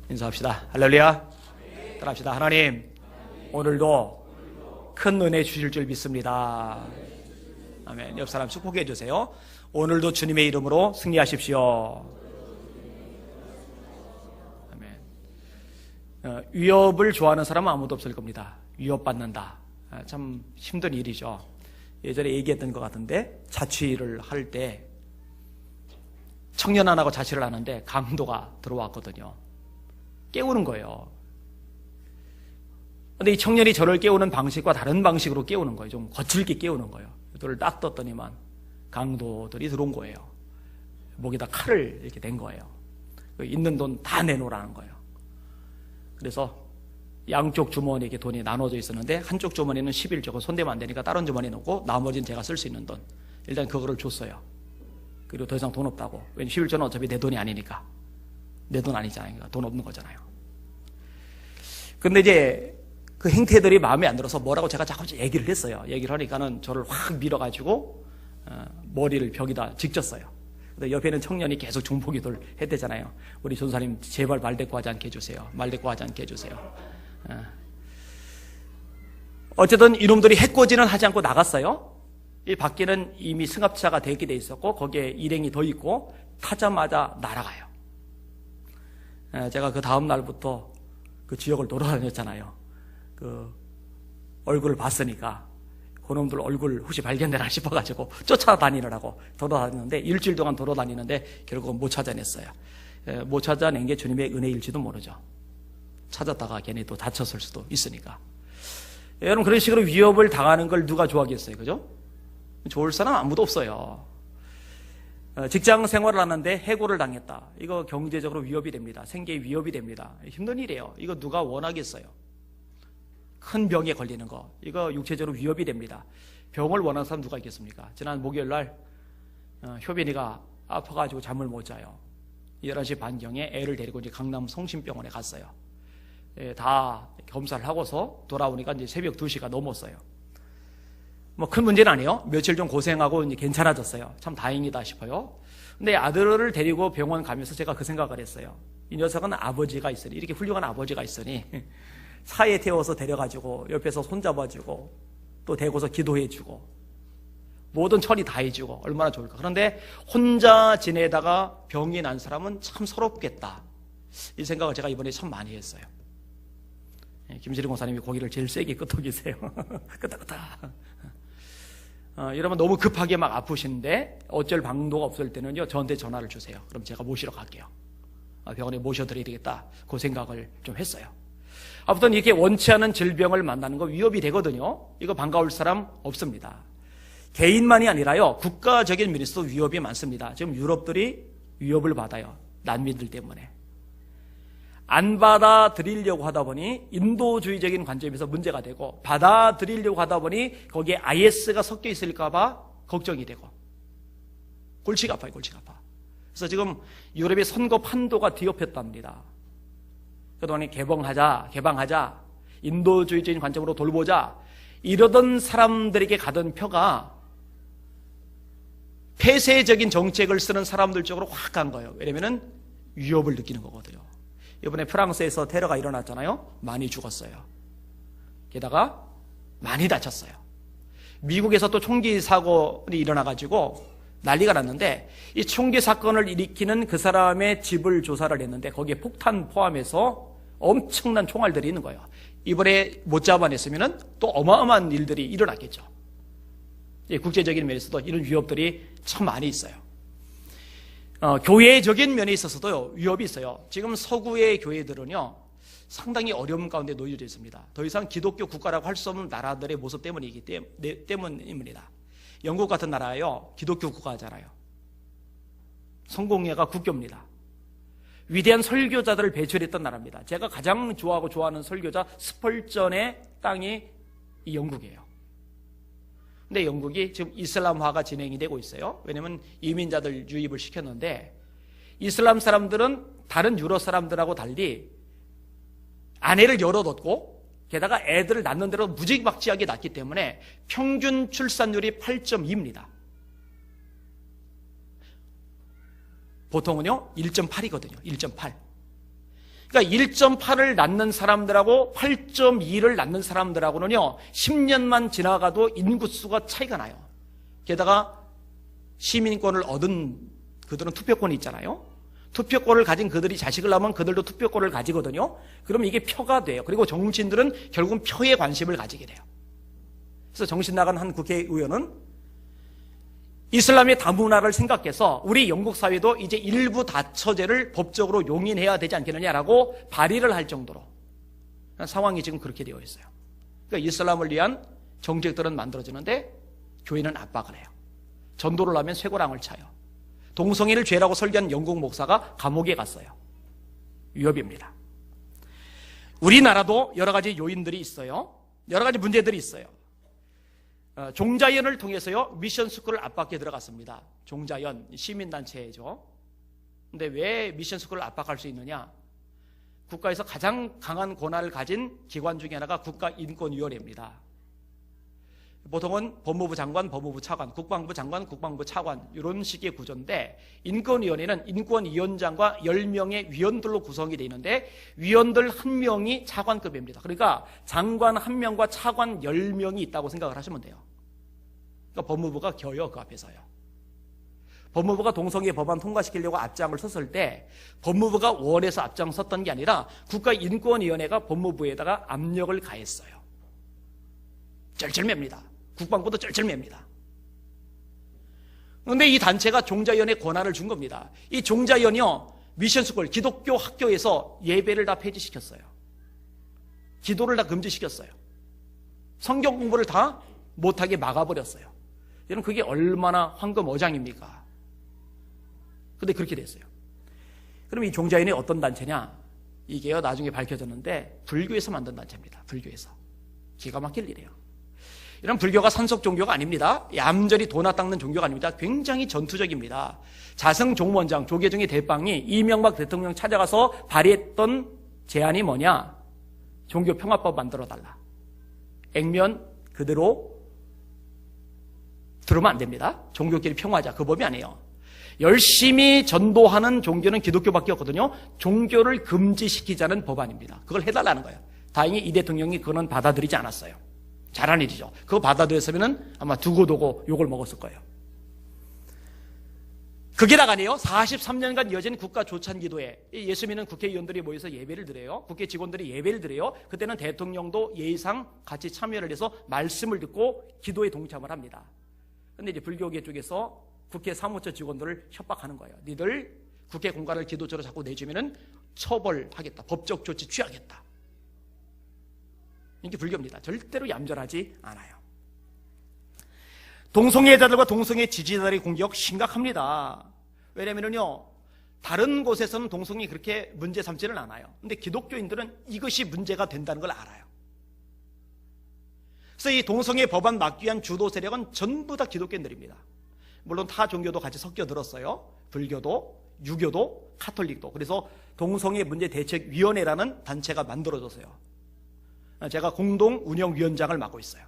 인사합시다. 할렐루야. 따라합시다. 하나님, 오늘도 큰 은혜 주실 줄 믿습니다. 아멘. 옆 사람 축복해 주세요. 오늘도 주님의 이름으로 승리하십시오. 아멘. 위협을 좋아하는 사람은 아무도 없을 겁니다. 위협받는다. 참 힘든 일이죠. 예전에 얘기했던 것 같은데, 자취를 할 때 청년 하나하고 자취를 하는데 강도가 들어왔거든요. 깨우는 거예요. 근데 이 청년이 저를 깨우는 방식과 다른 방식으로 깨우는 거예요. 좀 거칠게 깨우는 거예요. 눈을 딱 떴더니만 강도들이 들어온 거예요. 목에다 칼을 이렇게 댄 거예요. 있는 돈 다 내놓으라는 거예요. 그래서 양쪽 주머니에 이렇게 돈이 나눠져 있었는데 한쪽 주머니는 11조고 손대면 안 되니까 다른 주머니에 넣고 나머지는 제가 쓸 수 있는 돈, 일단 그거를 줬어요. 그리고 더 이상 돈 없다고. 왜냐면 11조는 어차피 내 돈이 아니니까. 내 돈 아니잖아요. 그러니까 돈 없는 거잖아요. 근데 이제 그 행태들이 마음에 안 들어서 뭐라고 제가 자꾸 얘기를 했어요. 얘기를 하니까는 저를 확 밀어가지고 머리를 벽에다 직졌어요. 근데 옆에 있는 청년이 계속 중보기도를 했대잖아요. 우리 전사님 제발 말대꾸 하지 않게 해주세요. 말대꾸 하지 않게 해주세요. 어쨌든 이놈들이 해코지는 하지 않고 나갔어요. 이 밖에는 이미 승합차가 대기돼 있었고 거기에 일행이 더 있고 타자마자 날아가요. 제가 그 다음 날부터 그 지역을 돌아다녔잖아요. 그 얼굴을 봤으니까 그놈들 얼굴 혹시 발견되나 싶어가지고 쫓아다니느라고 돌아다녔는데 일주일 동안 돌아다니는데 결국은 못 찾아냈어요. 못 찾아낸 게 주님의 은혜일지도 모르죠. 찾았다가 걔네 또 다쳤을 수도 있으니까. 여러분, 그런 식으로 위협을 당하는 걸 누가 좋아하겠어요? 그죠? 좋을 사람 아무도 없어요. 직장 생활을 하는데 해고를 당했다. 이거 경제적으로 위협이 됩니다. 생계에 위협이 됩니다. 힘든 일이에요. 이거 누가 원하겠어요? 큰 병에 걸리는 거, 이거 육체적으로 위협이 됩니다. 병을 원하는 사람 누가 있겠습니까? 지난 목요일 날 효빈이가 아파가지고 잠을 못 자요. 11시 반경에 애를 데리고 이제 강남 성심병원에 갔어요. 다 검사를 하고서 돌아오니까 이제 새벽 2시가 넘었어요. 뭐 큰 문제는 아니에요. 며칠 좀 고생하고 이제 괜찮아졌어요. 참 다행이다 싶어요. 근데 아들을 데리고 병원 가면서 제가 그 생각을 했어요. 이 녀석은 아버지가 있으니, 이렇게 훌륭한 아버지가 있으니 차에 태워서 데려가지고 옆에서 손잡아주고 또 대고서 기도해주고 모든 처리 다 해주고 얼마나 좋을까. 그런데 혼자 지내다가 병이 난 사람은 참 서럽겠다. 이 생각을 제가 이번에 참 많이 했어요. 김시리 공사님이 고기를 제일 세게 끄덕이세요. 끄덕끄덕. 여러분 너무 급하게 막 아프신데 어쩔 방도가 없을 때는요 저한테 전화를 주세요. 그럼 제가 모시러 갈게요. 병원에 모셔드려야 되겠다. 그 생각을 좀 했어요. 아무튼 이렇게 원치 않은 질병을 만나는 거 위협이 되거든요. 이거 반가울 사람 없습니다. 개인만이 아니라요 국가적인 면에서도 위협이 많습니다. 지금 유럽들이 위협을 받아요. 난민들 때문에. 안 받아들이려고 하다 보니 인도주의적인 관점에서 문제가 되고, 받아들이려고 하다 보니 거기에 IS가 섞여 있을까 봐 걱정이 되고, 골치가 아파요. 골치가 아파. 그래서 지금 유럽의 선거 판도가 뒤엎였답니다. 그동안에 개방하자, 인도주의적인 관점으로 돌보자, 이러던 사람들에게 가던 표가 폐쇄적인 정책을 쓰는 사람들 쪽으로 확 간 거예요. 왜냐면은 위협을 느끼는 거거든요. 이번에 프랑스에서 테러가 일어났잖아요. 많이 죽었어요. 게다가 많이 다쳤어요. 미국에서 또 총기 사건이 일어나가지고 난리가 났는데, 이 총기 사건을 일으키는 그 사람의 집을 조사를 했는데 거기에 폭탄 포함해서 엄청난 총알들이 있는 거예요. 이번에 못 잡아냈으면 또 어마어마한 일들이 일어났겠죠. 국제적인 면에서도 이런 위협들이 참 많이 있어요. 교회적인 면에 있어서도 위협이 있어요. 지금 서구의 교회들은요 상당히 어려움 가운데 놓여져 있습니다. 더 이상 기독교 국가라고 할 수 없는 나라들의 모습 때문입니다. 영국 같은 나라요 기독교 국가잖아요. 성공회가 국교입니다. 위대한 설교자들을 배출했던 나라입니다. 제가 가장 좋아하는 설교자 스펄전의 땅이 이 영국이에요. 근데 영국이 지금 이슬람화가 진행이 되고 있어요. 왜냐하면 이민자들 유입을 시켰는데, 이슬람 사람들은 다른 유럽 사람들하고 달리 아내를 열어뒀고 게다가 애들을 낳는 대로 무지막지하게 낳기 때문에 평균 출산율이 8.2입니다. 보통은요 1.8이거든요. 1.8. 그러니까 1.8을 낳는 사람들하고 8.2를 낳는 사람들하고는요 10년만 지나가도 인구수가 차이가 나요. 게다가 시민권을 얻은 그들은 투표권이 있잖아요. 투표권을 가진 그들이 자식을 낳으면 그들도 투표권을 가지거든요. 그러면 이게 표가 돼요. 그리고 정치인들은 결국은 표에 관심을 가지게 돼요. 그래서 정신 나간 한 국회의원은 이슬람의 다문화를 생각해서 우리 영국 사회도 이제 일부 다처제를 법적으로 용인해야 되지 않겠느냐라고 발의를 할 정도로 상황이 지금 그렇게 되어 있어요. 그러니까 이슬람을 위한 정책들은 만들어지는데 교회는 압박을 해요. 전도를 하면 쇠고랑을 차요. 동성애를 죄라고 설계한 영국 목사가 감옥에 갔어요. 위협입니다. 우리나라도 여러 가지 요인들이 있어요. 여러 가지 문제들이 있어요. 종자연을 통해서요 미션 스쿨을 압박해 들어갔습니다. 종자연 시민단체죠. 근데 왜 미션 스쿨을 압박할 수 있느냐? 국가에서 가장 강한 권한을 가진 기관 중에 하나가 국가인권위원회입니다. 보통은 법무부 장관, 법무부 차관, 국방부 장관, 국방부 차관 이런 식의 구조인데 인권위원회는 인권위원장과 10명의 위원들로 구성이 되어 있는데 위원들 1명이 차관급입니다. 그러니까 장관 1명과 차관 10명이 있다고 생각을 하시면 돼요. 그러니까 법무부가 겨요, 그 앞에서요. 법무부가 동성애 법안 통과시키려고 앞장을 섰을 때 법무부가 원해서 앞장섰던 게 아니라 국가인권위원회가 법무부에다가 압력을 가했어요. 쩔쩔맵니다. 국방부도 쩔쩔맵니다. 그런데 이 단체가 종자연에 권한을 준 겁니다. 이 종자연이요 미션스쿨 기독교 학교에서 예배를 다 폐지시켰어요. 기도를 다 금지시켰어요. 성경 공부를 다 못하게 막아버렸어요. 여러분 그게 얼마나 황금어장입니까? 근데 그렇게 됐어요. 그럼 이 종자연이 어떤 단체냐? 이게요 나중에 밝혀졌는데 불교에서 만든 단체입니다. 불교에서. 기가 막힐 일이에요. 이런 불교가 산속 종교가 아닙니다. 얌전히 도나 닦는 종교가 아닙니다. 굉장히 전투적입니다. 자승 종원장 조계종의 대빵이 이명박 대통령 찾아가서 발의했던 제안이 뭐냐? 종교 평화법 만들어달라. 액면 그대로 들으면 안 됩니다. 종교끼리 평화하자. 그 법이 아니에요. 열심히 전도하는 종교는 기독교밖에 없거든요. 종교를 금지시키자는 법안입니다. 그걸 해달라는 거예요. 다행히 이 대통령이 그건 받아들이지 않았어요. 잘한 일이죠. 그거 받아들였으면 아마 두고두고 욕을 먹었을 거예요. 그게 나가네요. 43년간 이어진 국가 조찬 기도회. 예수 믿는 국회의원들이 모여서 예배를 드려요. 국회 직원들이 예배를 드려요. 그때는 대통령도 예의상 같이 참여를 해서 말씀을 듣고 기도에 동참을 합니다. 근데 이제 불교계 쪽에서 국회 사무처 직원들을 협박하는 거예요. 니들 국회 공간을 기도처로 자꾸 내주면은 처벌하겠다. 법적 조치 취하겠다. 이게 불교입니다. 절대로 얌전하지 않아요. 동성애자들과 동성애 지지자들의 공격 심각합니다. 왜냐면요, 다른 곳에서는 동성애 그렇게 문제 삼지는 않아요. 근데 기독교인들은 이것이 문제가 된다는 걸 알아요. 그래서 이 동성애 법안 막기 위한 주도 세력은 전부 다 기독교인들입니다. 물론 타 종교도 같이 섞여 들었어요. 불교도, 유교도, 카톨릭도. 그래서 동성애 문제 대책위원회라는 단체가 만들어졌어요. 제가 공동 운영위원장을 맡고 있어요.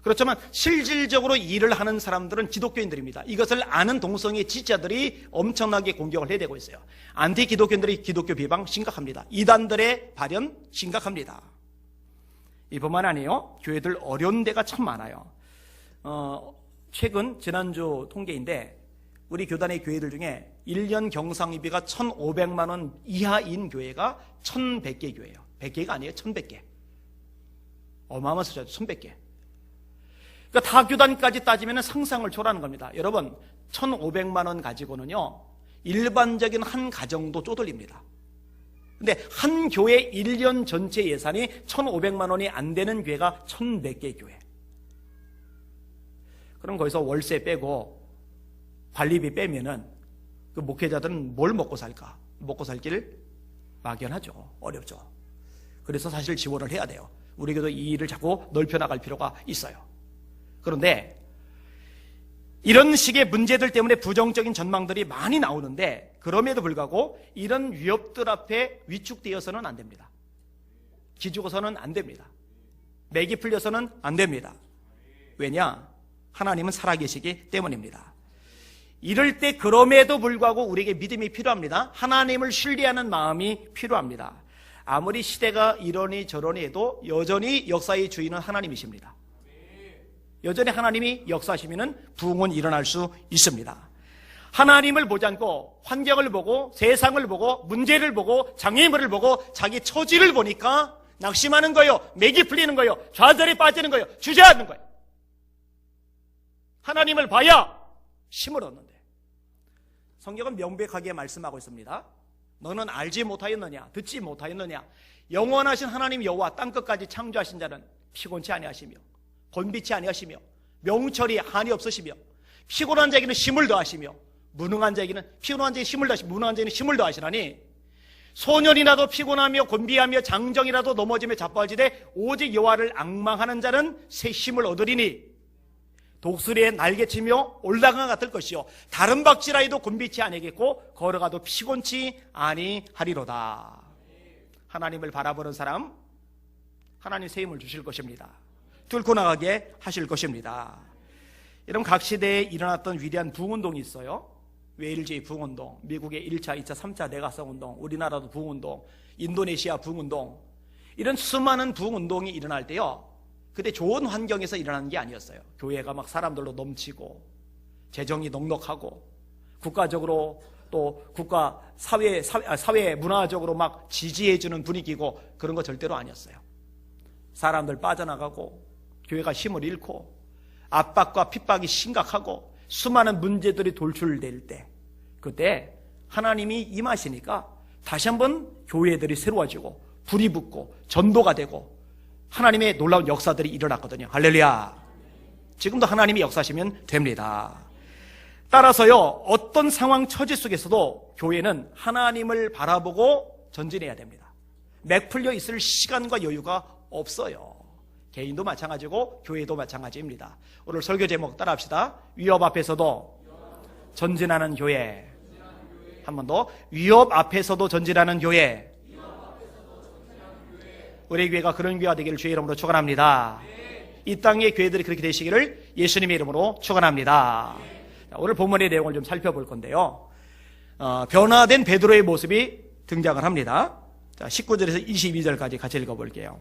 그렇지만 실질적으로 일을 하는 사람들은 기독교인들입니다. 이것을 아는 동성애 지지자들이 엄청나게 공격을 해대고 있어요. 안티 기독교인들의 기독교 비방 심각합니다. 이단들의 발현 심각합니다. 이뿐만 아니에요. 교회들 어려운 데가 참 많아요. 최근 지난주 통계인데 우리 교단의 교회들 중에 1년 경상이비가 1,500만 원 이하인 교회가 1,100개 교회예요. 100개가 아니에요. 1,100개. 어마어마한 숫자죠. 1,100개. 그러니까 타교단까지 따지면 상상을 초월하는 겁니다. 여러분 1,500만 원 가지고는요 일반적인 한 가정도 쪼들립니다. 근데 한 교회 1년 전체 예산이 1,500만 원이 안 되는 교회가 1,100개 교회. 그럼 거기서 월세 빼고 관리비 빼면은 그 목회자들은 뭘 먹고 살까? 먹고 살 길 막연하죠. 어렵죠. 그래서 사실 지원을 해야 돼요. 우리에게도 이 일을 자꾸 넓혀나갈 필요가 있어요. 그런데 이런 식의 문제들 때문에 부정적인 전망들이 많이 나오는데 그럼에도 불구하고 이런 위협들 앞에 위축되어서는 안 됩니다. 기죽어서는 안 됩니다. 맥이 풀려서는 안 됩니다. 왜냐? 하나님은 살아계시기 때문입니다. 이럴 때 그럼에도 불구하고 우리에게 믿음이 필요합니다. 하나님을 신뢰하는 마음이 필요합니다. 아무리 시대가 이러니 저러니 해도 여전히 역사의 주인은 하나님이십니다. 여전히 하나님이 역사하시면 부흥은 일어날 수 있습니다. 하나님을 보지 않고 환경을 보고 세상을 보고 문제를 보고 장애물을 보고 자기 처지를 보니까 낙심하는 거예요. 맥이 풀리는 거예요. 좌절에 빠지는 거예요. 주저하는 거예요. 하나님을 봐야 힘을 얻는데, 성경은 명백하게 말씀하고 있습니다. 너는 알지 못하였느냐, 듣지 못하였느냐. 영원하신 하나님 여호와 땅끝까지 창조하신 자는 피곤치 아니하시며 곤비치 아니하시며 명철이 한이 없으시며 피곤한 자에게는 힘을 더하시며 무능한 자에게는 피곤한 자에게 힘을 더하시며 무능한 자에게는 힘을 더하시나니 소년이라도 피곤하며 곤비하며 장정이라도 넘어지며 자빠지되 오직 여호와를 앙망하는 자는 새 힘을 얻으리니 독수리의 날개치며 올라간 같을 것이요 다른 박쥐라도 곤비치 아니하겠고 걸어가도 피곤치 아니하리로다. 하나님을 바라보는 사람, 하나님 새 힘을 주실 것입니다. 뚫고 나가게 하실 것입니다. 여러분, 각 시대에 일어났던 위대한 부흥운동이 있어요. 웨일즈의 부흥운동, 미국의 1차, 2차, 3차 내각성운동, 우리나라도 부흥운동, 인도네시아 부흥운동, 이런 수많은 부흥운동이 일어날 때요, 그때 좋은 환경에서 일어나는 게 아니었어요. 교회가 막 사람들로 넘치고 재정이 넉넉하고 국가적으로 또 국가 사회 문화적으로 막 지지해주는 분위기고 그런 거 절대로 아니었어요. 사람들 빠져나가고 교회가 힘을 잃고 압박과 핍박이 심각하고 수많은 문제들이 돌출될 때, 그때 하나님이 임하시니까 다시 한번 교회들이 새로워지고 불이 붙고 전도가 되고 하나님의 놀라운 역사들이 일어났거든요. 할렐루야. 지금도 하나님이 역사하시면 됩니다. 따라서요, 어떤 상황 처지 속에서도 교회는 하나님을 바라보고 전진해야 됩니다. 맥 풀려 있을 시간과 여유가 없어요. 개인도 마찬가지고 교회도 마찬가지입니다. 오늘 설교 제목 따라합시다. 위협 앞에서도 전진하는 교회. 한 번 더. 위협 앞에서도 전진하는 교회. 우리 교회가 그런 교회가 되기를 주의 이름으로 축원합니다. 이 땅의 교회들이 그렇게 되시기를 예수님의 이름으로 축원합니다. 오늘 본문의 내용을 좀 살펴볼 건데요, 변화된 베드로의 모습이 등장을 합니다. 자, 19절에서 22절까지 같이 읽어볼게요.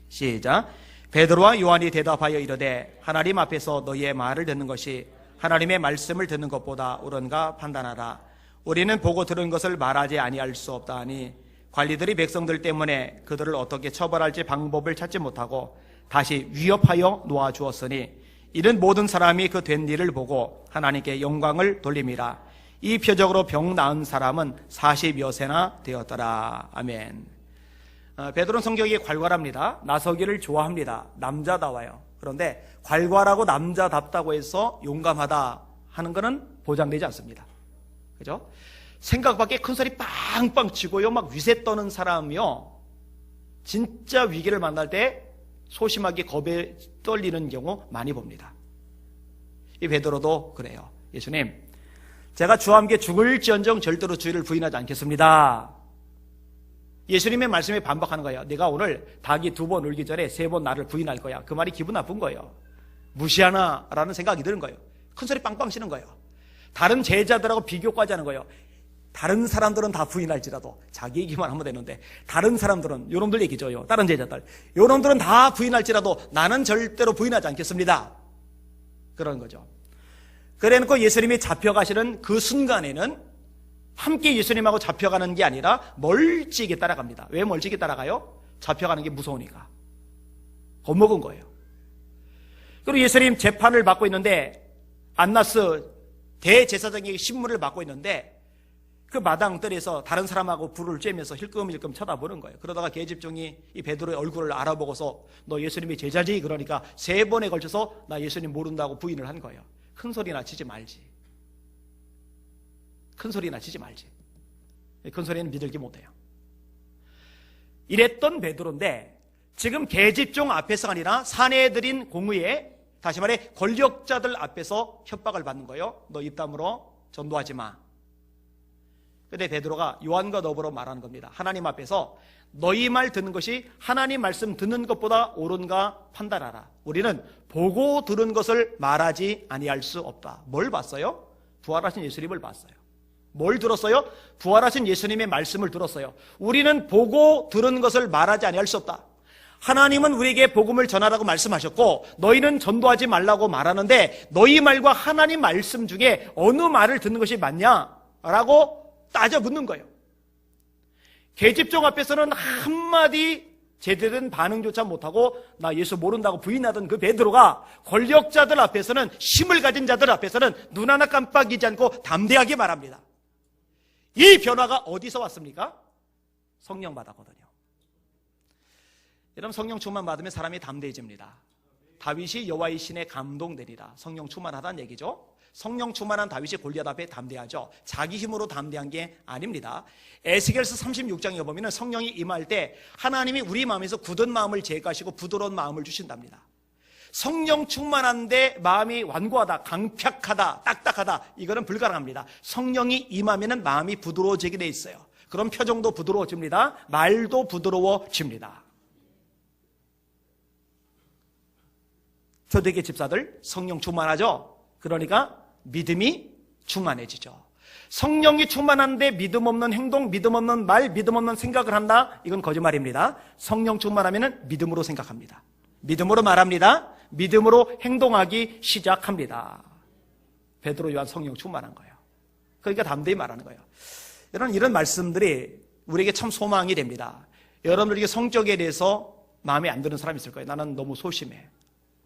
시작. 베드로와 요한이 대답하여 이르되 하나님 앞에서 너희의 말을 듣는 것이 하나님의 말씀을 듣는 것보다 옳은가 판단하라. 우리는 보고 들은 것을 말하지 아니할 수 없다 하니 관리들이 백성들 때문에 그들을 어떻게 처벌할지 방법을 찾지 못하고 다시 위협하여 놓아주었으니 이는 모든 사람이 그 된 일을 보고 하나님께 영광을 돌림이라. 이 표적으로 병 나은 사람은 40여 세나 되었더라. 아멘. 베드로는 성격이 괄괄합니다. 나서기를 좋아합니다. 남자다워요. 그런데 괄괄하고 남자답다고 해서 용감하다 하는 것은 보장되지 않습니다. 그죠? 생각밖에 큰 소리 빵빵 치고요, 막 위세 떠는 사람이요, 진짜 위기를 만날 때 소심하게 겁에 떨리는 경우 많이 봅니다. 이 베드로도 그래요. 예수님, 제가 주와 함께 죽을지언정 절대로 주의를 부인하지 않겠습니다. 예수님의 말씀에 반박하는 거예요. 내가 오늘 닭이 2번 울기 전에 3번 나를 부인할 거야. 그 말이 기분 나쁜 거예요. 무시하나라는 생각이 드는 거예요. 큰 소리 빵빵 치는 거예요. 다른 제자들하고 비교까지 하는 거예요. 다른 사람들은 다 부인할지라도 자기 얘기만 하면 되는데, 다른 사람들은, 요놈들 얘기죠, 다른 제자들, 요놈들은 다 부인할지라도 나는 절대로 부인하지 않겠습니다. 그런 거죠. 그래놓고 예수님이 잡혀가시는 그 순간에는 함께 예수님하고 잡혀가는 게 아니라 멀찍이 따라갑니다. 왜 멀찍이 따라가요? 잡혀가는 게 무서우니까. 겁먹은 거예요. 그리고 예수님 재판을 받고 있는데, 안나스 대제사장에게 신문을 받고 있는데 그 마당들에서 다른 사람하고 불을 쬐면서 힐끔힐끔 쳐다보는 거예요. 그러다가 계집종이 이 베드로의 얼굴을 알아보고서 너 예수님이 제자지? 그러니까 3번에 걸쳐서 나 예수님 모른다고 부인을 한 거예요. 큰 소리나 치지 말지. 큰 소리나 치지 말지. 큰 소리는 믿을기 못해요. 이랬던 베드로인데 지금 계집종 앞에서가 아니라 사내들인 공의회, 다시 말해 권력자들 앞에서 협박을 받는 거예요. 너 이 땀으로 전도하지 마. 근데 베드로가 요한과 더불어 말하는 겁니다. 하나님 앞에서 너희 말 듣는 것이 하나님 말씀 듣는 것보다 옳은가 판단하라. 우리는 보고 들은 것을 말하지 아니할 수 없다. 뭘 봤어요? 부활하신 예수님을 봤어요. 뭘 들었어요? 부활하신 예수님의 말씀을 들었어요. 우리는 보고 들은 것을 말하지 아니할 수 없다. 하나님은 우리에게 복음을 전하라고 말씀하셨고 너희는 전도하지 말라고 말하는데 너희 말과 하나님 말씀 중에 어느 말을 듣는 것이 맞냐라고 따져 묻는 거예요. 계집종 앞에서는 한마디 제대로 된 반응조차 못하고 나 예수 모른다고 부인하던 그 베드로가 권력자들 앞에서는, 힘을 가진 자들 앞에서는 눈 하나 깜빡이지 않고 담대하게 말합니다. 이 변화가 어디서 왔습니까? 성령 받았거든요. 여러분, 성령 충만 받으면 사람이 담대해집니다. 다윗이 여호와의 신에 감동되리라. 성령 충만하다는 얘기죠. 성령 충만한 다윗이 골리앗 앞에 담대하죠. 자기 힘으로 담대한 게 아닙니다. 에스겔서 36장에 보면 성령이 임할 때 하나님이 우리 마음에서 굳은 마음을 제거하시고 부드러운 마음을 주신답니다. 성령 충만한데 마음이 완고하다, 강팍하다, 딱딱하다, 이거는 불가능합니다. 성령이 임하면 마음이 부드러워지게 돼 있어요. 그럼 표정도 부드러워집니다. 말도 부드러워집니다. 초대교회 집사들 성령 충만하죠? 그러니까 믿음이 충만해지죠. 성령이 충만한데 믿음 없는 행동, 믿음 없는 말, 믿음 없는 생각을 한다? 이건 거짓말입니다. 성령 충만하면 믿음으로 생각합니다. 믿음으로 말합니다. 믿음으로 행동하기 시작합니다. 베드로, 요한 성령 충만한 거예요. 그러니까 담대히 말하는 거예요. 여러분, 이런 말씀들이 우리에게 참 소망이 됩니다. 여러분들에게 성적에 대해서 마음에 안 드는 사람이 있을 거예요. 나는 너무 소심해.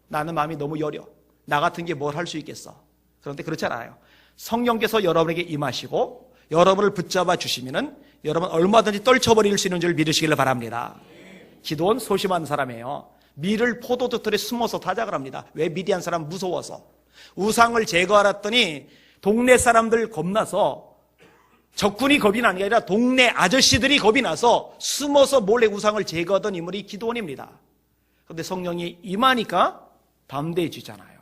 나는 마음이 너무 여려. 나 같은 게 뭘 할 수 있겠어. 그런데 그렇지 않아요. 성령께서 여러분에게 임하시고 여러분을 붙잡아 주시면은 여러분 얼마든지 떨쳐버릴 수 있는 줄 믿으시길 바랍니다. 기도원 소심한 사람이에요. 밀을 포도둑들에 숨어서 타작을 합니다. 왜? 미디안 사람 무서워서. 우상을 제거하랬더니 동네 사람들 겁나서, 적군이 겁이 나는 게 아니라 동네 아저씨들이 겁이 나서 숨어서 몰래 우상을 제거하던 인물이 기도원입니다. 그런데 성령이 임하니까 담대해지잖아요.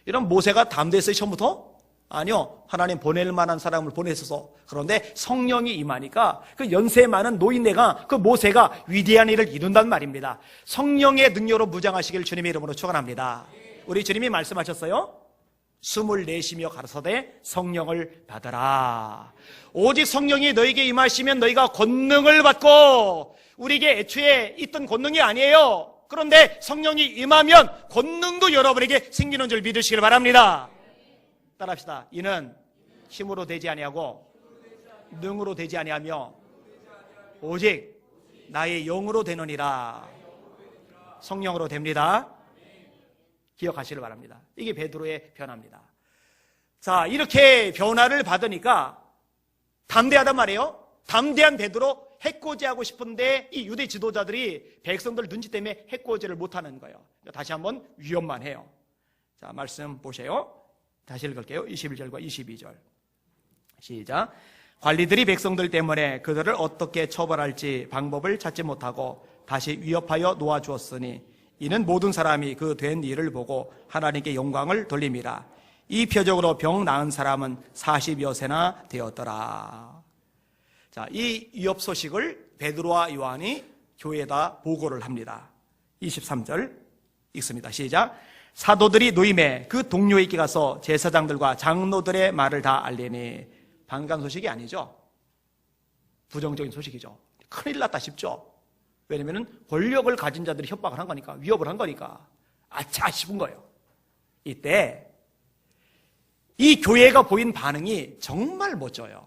이런 모세가 담대했어요, 처음부터? 아니요. 하나님 보낼 만한 사람을 보내셔서. 그런데 성령이 임하니까 그 연세 많은 노인네가, 그 모세가 위대한 일을 이룬단 말입니다. 성령의 능력으로 무장하시길 주님의 이름으로 축원합니다. 우리 주님이 말씀하셨어요. 숨을 내쉬며 가라사대 성령을 받아라. 오직 성령이 너에게 임하시면 너희가 권능을 받고, 우리에게 애초에 있던 권능이 아니에요. 그런데 성령이 임하면 권능도 여러분에게 생기는 줄 믿으시길 바랍니다. 따라합시다. 이는 힘으로 되지 아니하고 능으로 되지 아니하며 오직 나의 영으로 되느니라. 성령으로 됩니다. 기억하시길 바랍니다. 이게 베드로의 변화입니다. 자, 이렇게 변화를 받으니까 담대하단 말이에요. 담대한 베드로, 해코지하고 싶은데 이 유대 지도자들이 백성들 눈치 때문에 해코지를 못하는 거예요. 다시 한번 위험만 해요. 자, 말씀 보세요. 다시 읽을게요. 21절과 22절 시작. 관리들이 백성들 때문에 그들을 어떻게 처벌할지 방법을 찾지 못하고 다시 위협하여 놓아주었으니 이는 모든 사람이 그 된 일을 보고 하나님께 영광을 돌림이라. 이 표적으로 병 나은 사람은 40여 세나 되었더라. 자, 이 위협 소식을 베드로와 요한이 교회에다 보고를 합니다. 23절 읽습니다. 시작. 사도들이 노임에 그 동료에게 가서 제사장들과 장로들의 말을 다 알리니. 반가운 소식이 아니죠. 부정적인 소식이죠. 큰일 났다 싶죠. 왜냐하면 권력을 가진 자들이 협박을 한 거니까, 위협을 한 거니까 아차 싶은 거예요. 이때 이 교회가 보인 반응이 정말 멋져요.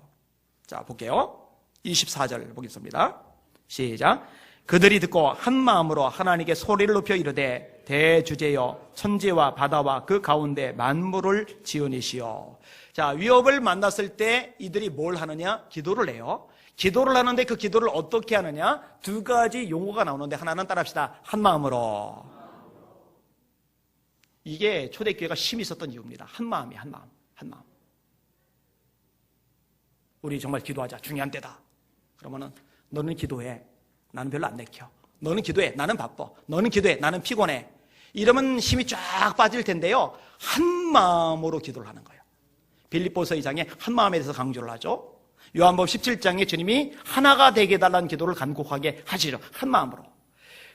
자, 볼게요. 24절 보겠습니다. 시작. 그들이 듣고 한 마음으로 하나님께 소리를 높여 이르되 대주제여 천지와 바다와 그 가운데 만물을 지으니시오. 자, 위협을 만났을 때 이들이 뭘 하느냐? 기도를 해요. 기도를 하는데 그 기도를 어떻게 하느냐? 두 가지 용어가 나오는데 하나는 따라합시다. 한 마음으로. 이게 초대교회가 힘이 있었던 이유입니다. 한 마음이, 한 마음, 한 마음. 우리 정말 기도하자. 중요한 때다. 그러면은 너는 기도해. 나는 별로 안 내켜. 너는 기도해. 나는 바빠. 너는 기도해. 나는 피곤해. 이러면 힘이 쫙 빠질 텐데요. 한 마음으로 기도를 하는 거예요. 빌립보서 2장에 한 마음에 대해서 강조를 하죠. 요한복음 17장에 주님이 하나가 되게 해달라는 기도를 간곡하게 하시죠. 한 마음으로.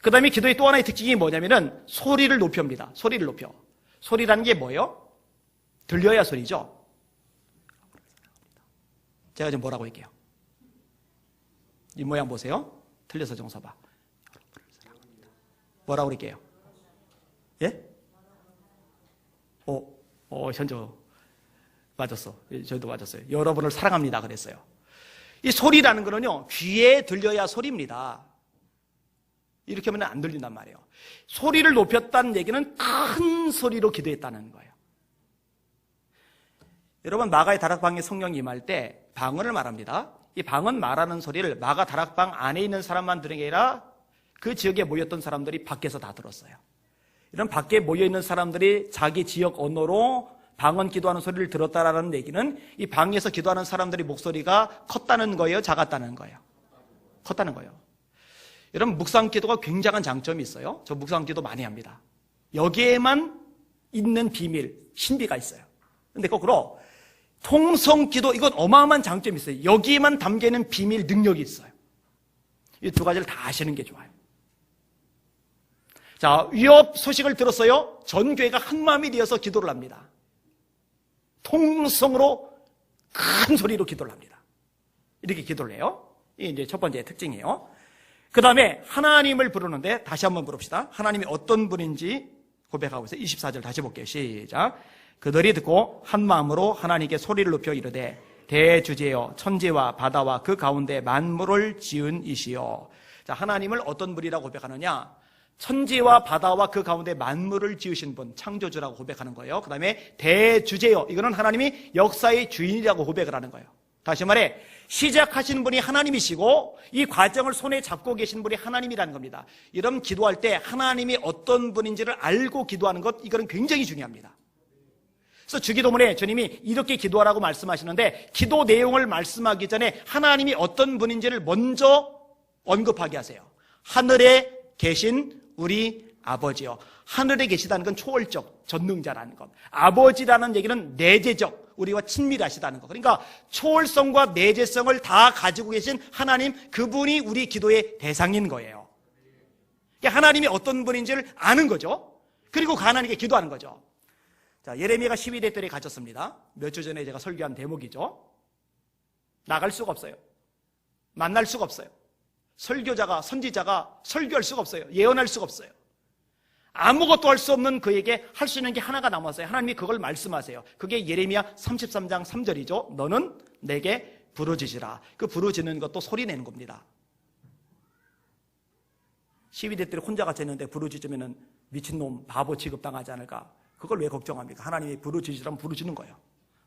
그 다음에 기도의 또 하나의 특징이 뭐냐면은 소리를 높여입니다. 소리를 높여. 소리라는 게 뭐예요? 들려야 소리죠. 제가 지금 뭐라고 할게요? 이 모양 보세요. 틀려서 좀 써봐. 뭐라고 그럴게요? 예? 현조 맞았어. 저희도 맞았어요. 여러분을 사랑합니다 그랬어요. 이 소리라는 거는요, 귀에 들려야 소리입니다. 이렇게 하면 안 들린단 말이에요. 소리를 높였다는 얘기는 큰 소리로 기도했다는 거예요. 여러분, 마가의 다락방에 성령이 임할 때 방언을 말합니다. 이 방언 말하는 소리를 마가 다락방 안에 있는 사람만 들은 게 아니라 그 지역에 모였던 사람들이 밖에서 다 들었어요. 이런 밖에 모여있는 사람들이 자기 지역 언어로 방언 기도하는 소리를 들었다라는 얘기는 이 방에서 기도하는 사람들의 목소리가 컸다는 거예요? 작았다는 거예요? 컸다는 거예요. 여러분, 묵상 기도가 굉장한 장점이 있어요. 저 묵상 기도 많이 합니다. 여기에만 있는 비밀, 신비가 있어요. 근데 거꾸로 통성 기도, 이건 어마어마한 장점이 있어요. 여기에만 담겨있는 비밀, 능력이 있어요. 이 두 가지를 다 아시는 게 좋아요. 자, 위협 소식을 들었어요. 전 교회가 한 마음이 되어서 기도를 합니다. 통성으로 큰 소리로 기도를 합니다. 이렇게 기도를 해요. 이게 이제 첫 번째 특징이에요. 그 다음에 하나님을 부르는데 다시 한번 부릅시다. 하나님이 어떤 분인지 고백하고 있어요. 24절 다시 볼게요. 시작. 그들이 듣고 한 마음으로 하나님께 소리를 높여 이르되 대주제여 천지와 바다와 그 가운데 만물을 지은 이시여. 자, 하나님을 어떤 분이라고 고백하느냐? 천지와 바다와 그 가운데 만물을 지으신 분, 창조주라고 고백하는 거예요. 그 다음에 대주제여, 이거는 하나님이 역사의 주인이라고 고백을 하는 거예요. 다시 말해, 시작하신 분이 하나님이시고 이 과정을 손에 잡고 계신 분이 하나님이라는 겁니다. 이런 기도할 때 하나님이 어떤 분인지를 알고 기도하는 것, 이거는 굉장히 중요합니다. 그래서 주기도문에 주님이 이렇게 기도하라고 말씀하시는데, 기도 내용을 말씀하기 전에 하나님이 어떤 분인지를 먼저 언급하게 하세요. 하늘에 계신 우리 아버지요. 하늘에 계시다는 건 초월적, 전능자라는 것. 아버지라는 얘기는 내재적, 우리와 친밀하시다는 것. 그러니까 초월성과 내재성을 다 가지고 계신 하나님, 그분이 우리 기도의 대상인 거예요. 그러니까 하나님이 어떤 분인지를 아는 거죠. 그리고 그 하나님께 기도하는 거죠. 자, 예레미야가 12대 때에 갇혔습니다. 몇 주 전에 제가 설교한 대목이죠. 나갈 수가 없어요. 만날 수가 없어요. 설교자가, 선지자가 설교할 수가 없어요. 예언할 수가 없어요. 아무것도 할 수 없는 그에게 할 수 있는 게 하나가 남았어요. 하나님이 그걸 말씀하세요. 그게 예레미야 33장 3절이죠. 너는 내게 부르짖으라. 그 부르짖는 것도 소리 내는 겁니다. 12대 때 혼자 갇혔는데 부르짖으면 미친놈, 바보 취급당하지 않을까? 그걸 왜 걱정합니까? 하나님이 부르짖으라면 부르짖는 거예요.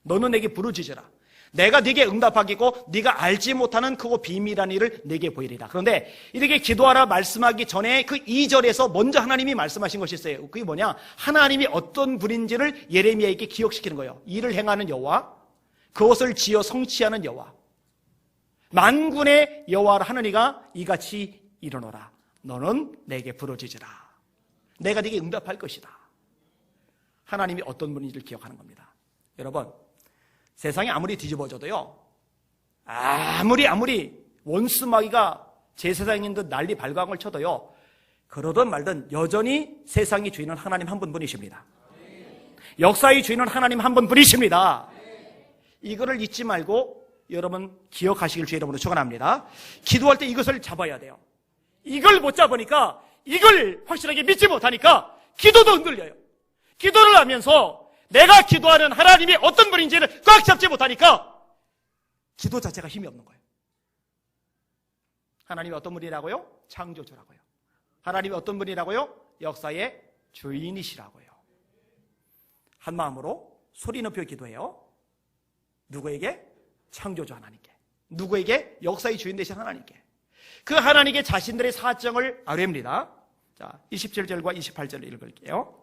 너는 내게 부르짖으라. 내가 네게 응답하겠고 네가 알지 못하는 크고 비밀한 일을 네게 보이리라. 그런데 이렇게 기도하라 말씀하기 전에 그 2절에서 먼저 하나님이 말씀하신 것이 있어요. 그게 뭐냐? 하나님이 어떤 분인지를 예레미야에게 기억시키는 거예요. 일을 행하는 여호와, 그것을 지어 성취하는 여호와, 만군의 여호와를 하는 이가 이같이 이르노라. 너는 내게 부르짖으라. 내가 네게 응답할 것이다. 하나님이 어떤 분인지를 기억하는 겁니다. 여러분, 세상이 아무리 뒤집어져도요, 아무리 원수마귀가 제 세상인 듯 난리 발광을 쳐도요, 그러든 말든 여전히 세상의 주인은 하나님 한 분뿐이십니다. 역사의 주인은 하나님 한 분뿐이십니다. 이거를 잊지 말고 여러분 기억하시길 주의 이름으로 축원합니다. 기도할 때 이것을 잡아야 돼요. 이걸 못 잡으니까, 이걸 확실하게 믿지 못하니까 기도도 흔들려요. 기도를 하면서 내가 기도하는 하나님이 어떤 분인지를 꽉 잡지 못하니까 기도 자체가 힘이 없는 거예요. 하나님이 어떤 분이라고요? 창조주라고요. 하나님이 어떤 분이라고요? 역사의 주인이시라고요. 한 마음으로 소리 높여 기도해요. 누구에게? 창조주 하나님께. 누구에게? 역사의 주인 되신 하나님께. 그 하나님께 자신들의 사정을 아뢰입니다. 자, 27절과 28절을 읽을게요.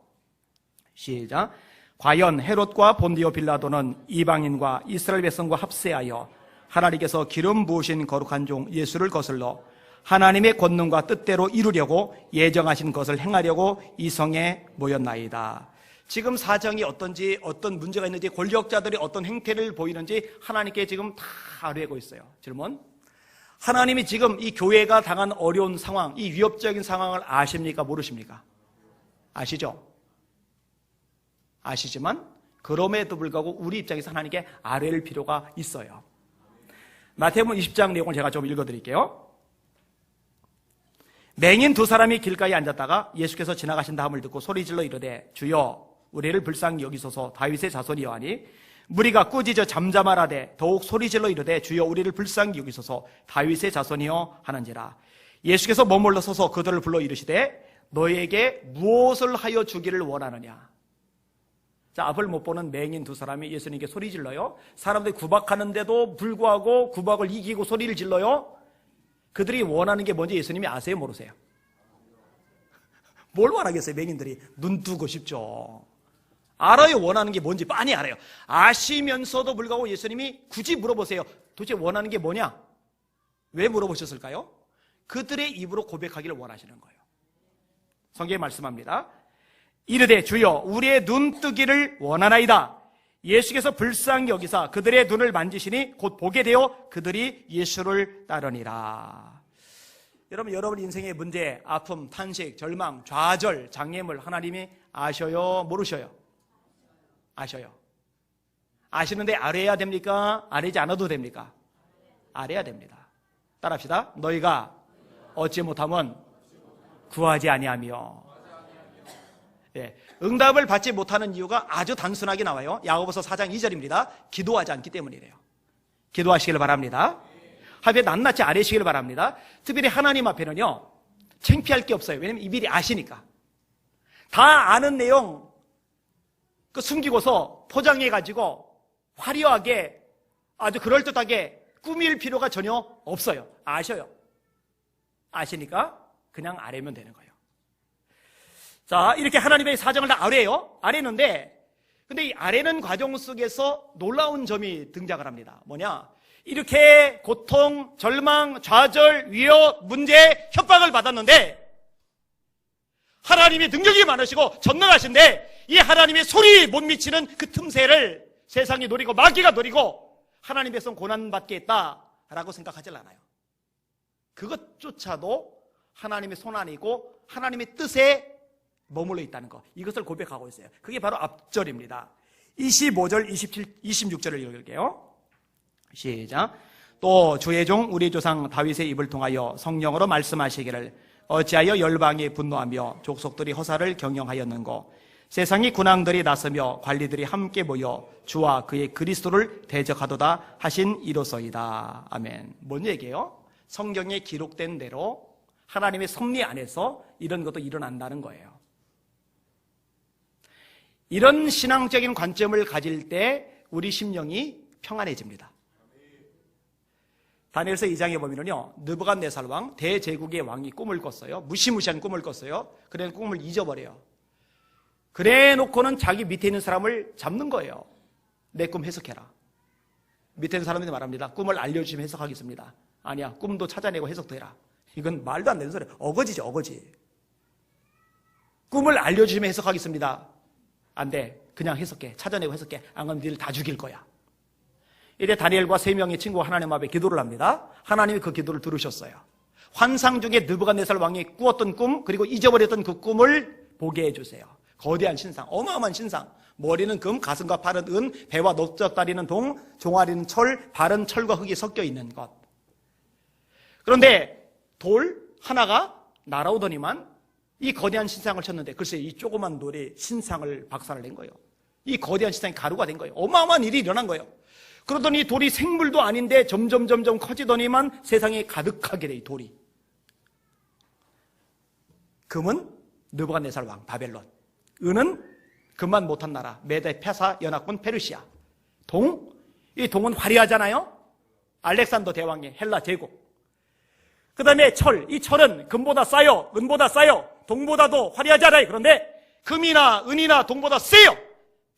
시작. 과연 헤롯과 본디오 빌라도는 이방인과 이스라엘 백성과 합세하여 하나님께서 기름 부으신 거룩한 종 예수를 거슬러 하나님의 권능과 뜻대로 이루려고 예정하신 것을 행하려고 이 성에 모였나이다. 지금 사정이 어떤지, 어떤 문제가 있는지, 권력자들이 어떤 행태를 보이는지 하나님께 지금 다 아뢰고 있어요. 질문. 하나님이 지금 이 교회가 당한 어려운 상황, 이 위협적인 상황을 아십니까? 모르십니까? 아시죠? 아시지만 그럼에도 불구하고 우리 입장에서 하나님께 아뢰일 필요가 있어요. 마태복음 20장 내용을 제가 좀 읽어드릴게요. 맹인 두 사람이 길가에 앉았다가 예수께서 지나가신 다음을 듣고 소리질러 이르되 주여 우리를 불쌍히 여기소서 다윗의 자손이여 하니 무리가 꾸짖어 잠잠하라되 더욱 소리질러 이르되 주여 우리를 불쌍히 여기소서 다윗의 자손이여 하는지라. 예수께서 머물러 서서 그들을 불러 이르시되 너희에게 무엇을 하여 주기를 원하느냐. 자, 앞을 못 보는 맹인 두 사람이 예수님께 소리 질러요. 사람들이 구박하는데도 불구하고 구박을 이기고 소리를 질러요. 그들이 원하는 게 뭔지 예수님이 아세요, 모르세요? 뭘 원하겠어요, 맹인들이? 눈 뜨고 싶죠. 알아요, 원하는 게 뭔지 빤히 알아요. 아시면서도 불구하고 예수님이 굳이 물어보세요. 도대체 원하는 게 뭐냐? 왜 물어보셨을까요? 그들의 입으로 고백하기를 원하시는 거예요. 성경에 말씀합니다. 이르되 주여 우리의 눈 뜨기를 원하나이다. 예수께서 불쌍히 여기사 그들의 눈을 만지시니 곧 보게 되어 그들이 예수를 따르니라. 여러분 인생의 문제, 아픔, 탄식, 절망, 좌절, 장애물 하나님이 아셔요? 모르셔요? 아셔요. 아시는데 알아야 됩니까? 알지 않아도 됩니까? 알아야 됩니다. 따라합시다. 너희가 얻지 못하면 구하지 아니하며. 예, 응답을 받지 못하는 이유가 아주 단순하게 나와요. 야고보서 4장 2절입니다. 기도하지 않기 때문이래요. 기도하시길 바랍니다. 하루에 낱낱이 아뢰시길 바랍니다. 특별히 하나님 앞에는요 창피할 게 없어요. 왜냐하면 이미리 아시니까. 다 아는 내용 숨기고서 포장해가지고 화려하게 아주 그럴듯하게 꾸밀 필요가 전혀 없어요. 아셔요. 아시니까 그냥 아뢰면 되는 거예요. 자, 이렇게 하나님의 사정을 다 아뢰요. 아뢰는데, 근데 이 아뢰는 과정 속에서 놀라운 점이 등장을 합니다. 뭐냐? 이렇게 고통, 절망, 좌절, 위협, 문제, 협박을 받았는데, 하나님의 능력이 많으시고 전능하신데, 이 하나님의 소리 못 미치는 그 틈새를 세상이 노리고 마귀가 노리고 하나님의 손 고난받게 했다라고 생각하질 않아요. 그것조차도 하나님의 손 안이고 하나님의 뜻에 머물러 있다는 것, 이것을 고백하고 있어요. 그게 바로 앞절입니다. 25절, 26절을 읽을게요. 시작. 또 주의 종 우리 조상 다윗의 입을 통하여 성령으로 말씀하시기를 어찌하여 열방이 분노하며 족속들이 허사를 경영하였는고 세상의 군왕들이 나서며 관리들이 함께 모여 주와 그의 그리스도를 대적하도다 하신 이로소이다. 아멘. 뭔 얘기예요? 성경에 기록된 대로 하나님의 섭리 안에서 이런 것도 일어난다는 거예요. 이런 신앙적인 관점을 가질 때 우리 심령이 평안해집니다. 다니엘서 2장에 보면요, 느부갓네살 왕, 대제국의 왕이 꿈을 꿨어요. 무시무시한 꿈을 꿨어요. 그래 꿈을 잊어버려요. 그래 놓고는 자기 밑에 있는 사람을 잡는 거예요. 내 꿈 해석해라. 밑에 있는 사람들이 말합니다. 꿈을 알려주시면 해석하겠습니다. 아니야, 꿈도 찾아내고 해석도 해라. 이건 말도 안 되는 소리예요. 어거지죠, 어거지. 꿈을 알려주시면 해석하겠습니다. 안 돼. 그냥 해석해. 찾아내고 해석해. 안 그러면 니를 다 죽일 거야. 이래 다니엘과 3명의 친구가 하나님 앞에 기도를 합니다. 하나님이 그 기도를 들으셨어요. 환상 중에 느부갓네살 왕이 꾸었던 꿈, 그리고 잊어버렸던 그 꿈을 보게 해주세요. 거대한 신상, 어마어마한 신상. 머리는 금, 가슴과 팔은 은, 배와 넓적다리는 동, 종아리는 철, 발은 철과 흙이 섞여 있는 것. 그런데 돌 하나가 날아오더니만 이 거대한 신상을 쳤는데 글쎄 이 조그만 돌이 신상을 박살을 낸 거예요. 이 거대한 신상이 가루가 된 거예요. 어마어마한 일이 일어난 거예요. 그러더니 돌이 생물도 아닌데 점점 커지더니만 세상에 가득하게 돼, 이 돌이. 금은 느부갓네살 왕 바벨론, 은은 금만 못한 나라 메데 페사 연합군 페르시아, 이 동은 화려하잖아요. 알렉산더 대왕의 헬라 제국. 그 다음에 철, 이 철은 금보다 싸요, 은보다 싸요, 동보다도 화려하잖아요. 그런데 금이나 은이나 동보다 세요.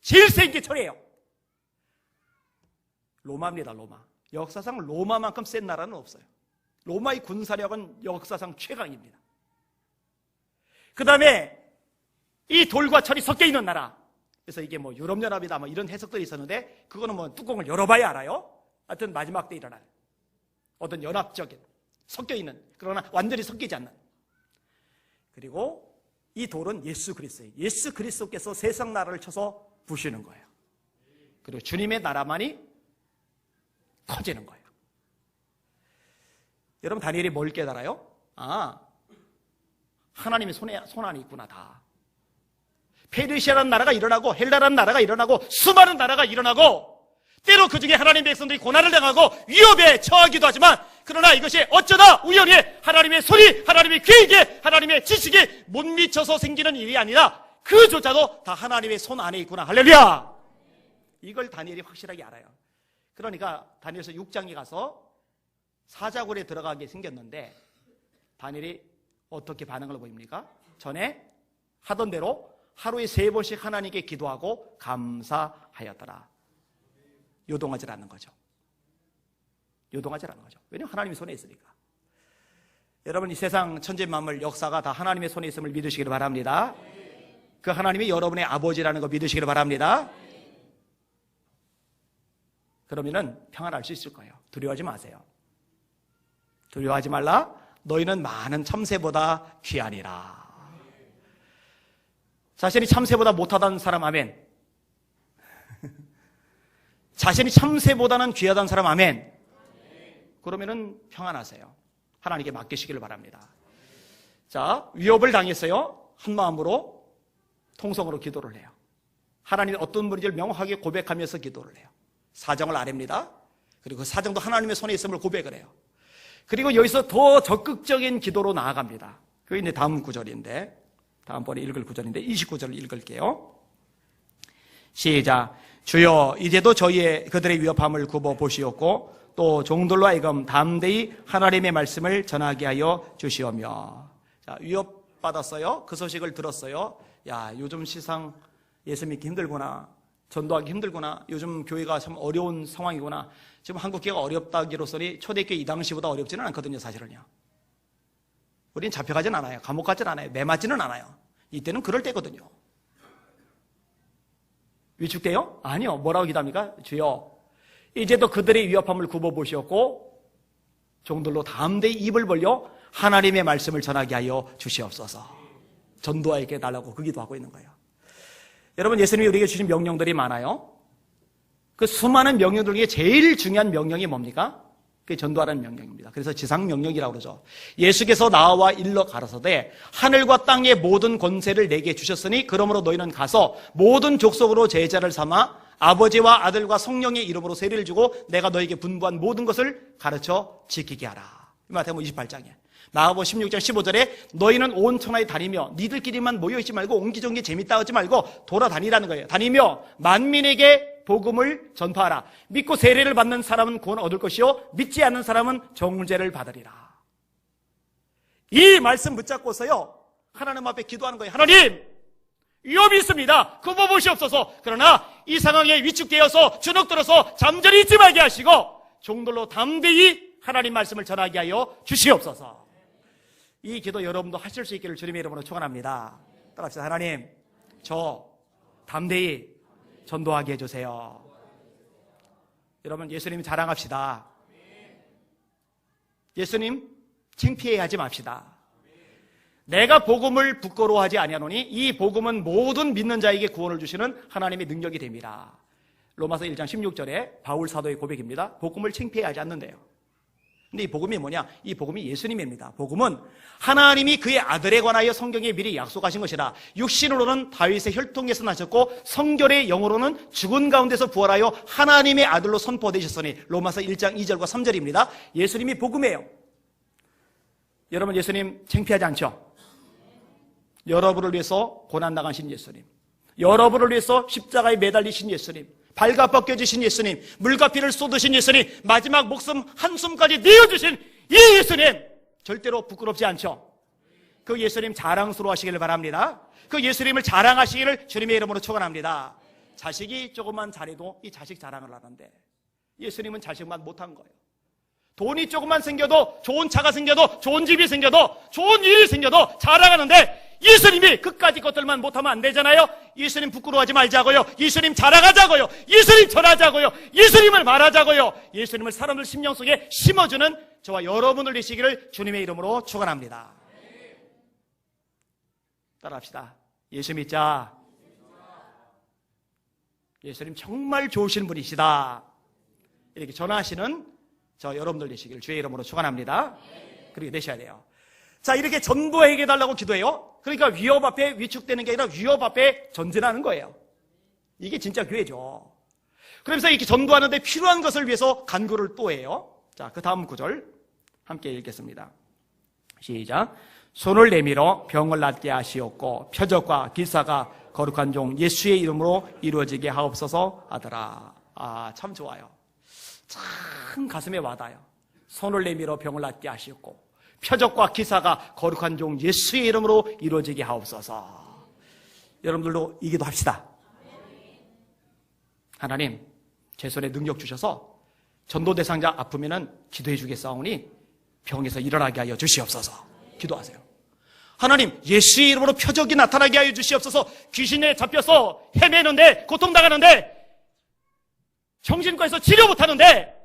제일 센 게 철이에요. 로마입니다. 로마. 역사상 로마만큼 센 나라는 없어요. 로마의 군사력은 역사상 최강입니다. 그 다음에 이 돌과 철이 섞여 있는 나라. 그래서 이게 뭐 유럽연합이다 뭐 이런 해석들이 있었는데 그거는 뭐 뚜껑을 열어봐야 알아요. 하여튼 마지막 때 일어날 어떤 연합적인 섞여 있는, 그러나 완전히 섞이지 않는. 그리고 이 돌은 예수 그리스도예요. 예수 그리스도께서 세상 나라를 쳐서 부시는 거예요. 그리고 주님의 나라만이 커지는 거예요. 여러분 다니엘이 뭘 깨달아요? 하나님의 손 안에 있구나. 다 페르시아라는 나라가 일어나고 헬라라는 나라가 일어나고 수많은 나라가 일어나고 때로 그 중에 하나님의 백성들이 고난을 당하고 위협에 처하기도 하지만 그러나 이것이 어쩌다 우연히 하나님의 소리, 하나님의 계획에, 하나님의 지식에 못 미쳐서 생기는 일이 아니라 그조차도 다 하나님의 손 안에 있구나. 할렐루야! 이걸 다니엘이 확실하게 알아요. 그러니까 다니엘서 6장에 가서 사자굴에 들어가게 생겼는데 다니엘이 어떻게 반응을 보입니까? 전에 하던 대로 하루에 3번씩 하나님께 기도하고 감사하였더라. 요동하지 않는 거죠. 요동하지 않는 거죠. 왜냐하면 하나님의 손에 있으니까. 여러분 이 세상 천지 만물 역사가 다 하나님의 손에 있음을 믿으시기를 바랍니다. 그 하나님이 여러분의 아버지라는 거 믿으시기를 바랍니다. 그러면은 평안할 수 있을 거예요. 두려워하지 마세요. 두려워하지 말라. 너희는 많은 참새보다 귀하니라. 자신이 참새보다 못하다는 사람 아멘. 자신이 참새보다는 귀하다는 사람 아멘. 그러면은 평안하세요. 하나님께 맡기시기를 바랍니다. 자, 위협을 당했어요. 한 마음으로 통성으로 기도를 해요. 하나님이 어떤 분인지를 명확하게 고백하면서 기도를 해요. 사정을 아랩니다. 그리고 그 사정도 하나님의 손에 있음을 고백을 해요. 그리고 여기서 더 적극적인 기도로 나아갑니다. 그게 이제 다음 구절인데, 다음번에 읽을 구절인데 29절을 읽을게요. 시작. 주여 이제도 그들의 위협함을 굽어 보시옵고 또 종들로 하여금 담대히 하나님의 말씀을 전하게 하여 주시오며. 자, 위협받았어요. 그 소식을 들었어요. 야, 요즘 시상 예수 믿기 힘들구나. 전도하기 힘들구나. 요즘 교회가 참 어려운 상황이구나. 지금 한국교회가 어렵다기로서니 초대교회 이 당시보다 어렵지는 않거든요. 사실은요. 우린 잡혀가진 않아요. 감옥 가진 않아요. 매 맞지는 않아요. 이때는 그럴 때거든요. 위축돼요? 아니요. 뭐라고 기도합니까? 주여 이제도 그들의 위협함을 굽어보시었고 종들로 담대히 입을 벌려 하나님의 말씀을 전하게 하여 주시옵소서. 전도하게 해달라고 그 기도하고 있는 거예요. 여러분 예수님이 우리에게 주신 명령들이 많아요. 그 수많은 명령들 중에 제일 중요한 명령이 뭡니까? 그게 전도하라는 명령입니다. 그래서 지상명령이라고 그러죠. 예수께서 나와 일러 가라사대 하늘과 땅의 모든 권세를 내게 주셨으니 그러므로 너희는 가서 모든 족속으로 제자를 삼아 아버지와 아들과 성령의 이름으로 세례를 주고 내가 너에게 분부한 모든 것을 가르쳐 지키게 하라. 마태복음 28장에. 마가복음 16장 15절에 너희는 온 천하에 다니며 니들끼리만 모여있지 말고 옹기종기 재밌다 하지 말고 돌아다니라는 거예요. 다니며 만민에게 복음을 전파하라. 믿고 세례를 받는 사람은 구원을 얻을 것이요 믿지 않는 사람은 정죄를 받으리라. 이 말씀 붙잡고서요 하나님 앞에 기도하는 거예요. 하나님 위험이 있습니다. 굽어보시옵소서. 그러나 이 상황에 위축되어서 주눅들어서 잠자리 있지 말게 하시고 종들로 담대히 하나님 말씀을 전하게 하여 주시옵소서. 이 기도 여러분도 하실 수 있기를 주님의 이름으로 축원합니다. 따라합시다. 하나님 저 담대히 전도하게 해주세요. 여러분 예수님 자랑합시다. 예수님 창피해하지 맙시다. 내가 복음을 부끄러워하지 아니하노니 이 복음은 모든 믿는 자에게 구원을 주시는 하나님의 능력이 됩니다. 로마서 1장 16절에 바울 사도의 고백입니다. 복음을 창피해하지 않는데요. 근데 이 복음이 뭐냐? 이 복음이 예수님입니다. 복음은 하나님이 그의 아들에 관하여 성경에 미리 약속하신 것이라. 육신으로는 다윗의 혈통에서 나셨고 성결의 영으로는 죽은 가운데서 부활하여 하나님의 아들로 선포되셨으니 로마서 1장 2절과 3절입니다. 예수님이 복음이에요. 여러분 예수님 창피하지 않죠? 여러분을 위해서 고난당하신 예수님, 여러분을 위해서 십자가에 매달리신 예수님, 발가 벗겨지신 예수님, 물과 피를 쏟으신 예수님, 마지막 목숨 한숨까지 내어주신 이 예수님 절대로 부끄럽지 않죠? 그 예수님 자랑스러워하시기를 바랍니다. 그 예수님을 자랑하시기를 주님의 이름으로 축원합니다. 자식이 조금만 잘해도 이 자식 자랑을 하는데 예수님은 자식만 못한 거예요. 돈이 조금만 생겨도, 좋은 차가 생겨도, 좋은 집이 생겨도, 좋은 일이 생겨도 자랑하는데 예수님이 그까지 것들만 못하면 안 되잖아요. 예수님 부끄러워하지 말자고요. 예수님 자랑하자고요. 예수님 전하자고요. 예수님을 말하자고요. 예수님을 사람들 심령 속에 심어주는 저와 여러분을 되시기를 주님의 이름으로 축원합니다. 따라합시다. 예수 믿자. 예수님 정말 좋으신 분이시다. 이렇게 전하시는 저 여러분들 되시기를 주의 이름으로 축원합니다. 그렇게 되셔야 돼요. 자, 이렇게 전도해 달라고 기도해요. 그러니까 위협 앞에 위축되는 게 아니라 위협 앞에 전진하는 거예요. 이게 진짜 교회죠. 그러면서 이렇게 전도하는데 필요한 것을 위해서 간구를 또 해요. 자, 그 다음 구절 함께 읽겠습니다. 시작. 손을 내밀어 병을 낫게 하시옵고 표적과 기사가 거룩한 종 예수의 이름으로 이루어지게 하옵소서 하더라. 참 좋아요. 참 가슴에 와닿아요. 손을 내밀어 병을 낫게 하시옵고 표적과 기사가 거룩한 종 예수의 이름으로 이루어지게 하옵소서. 여러분들도 이 기도 합시다. 하나님, 제 손에 능력 주셔서 전도 대상자 아프면은 기도해 주겠사오니 병에서 일어나게 하여 주시옵소서. 기도하세요. 하나님, 예수의 이름으로 표적이 나타나게 하여 주시옵소서. 귀신에 잡혀서 헤매는데, 고통당하는데, 정신과에서 치료 못하는데